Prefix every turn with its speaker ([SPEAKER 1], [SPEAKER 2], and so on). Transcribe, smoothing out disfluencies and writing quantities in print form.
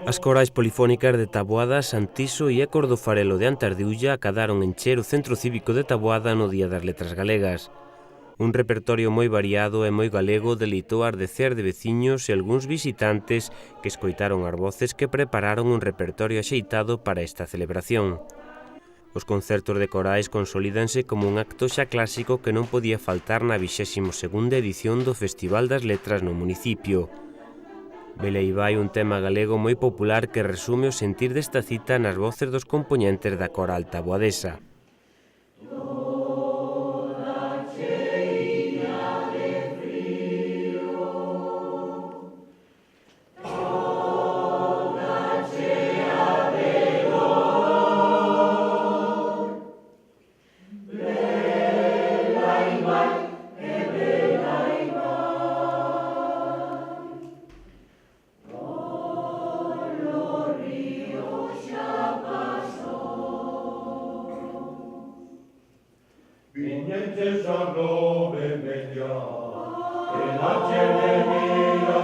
[SPEAKER 1] As corais polifónicas de Taboada, Santiso e Ecos do Farelo de Antardiulla acadaron encher o Centro Cívico de Taboada no Día das Letras Galegas. Un repertorio moi variado e moi galego deleitou a ardecer de veciños e algúns visitantes que escoitaron as voces que prepararon un repertorio axeitado para esta celebración. Os concertos de corais consolídanse como un acto xa clásico que non podía faltar na 22ª edición do Festival das Letras no municipio. Velaí vai un tema galego moi popular que resume o sentir desta cita nas voces dos compoñentes da coral taboadesa.
[SPEAKER 2] Vignette già nove media, e la gente mia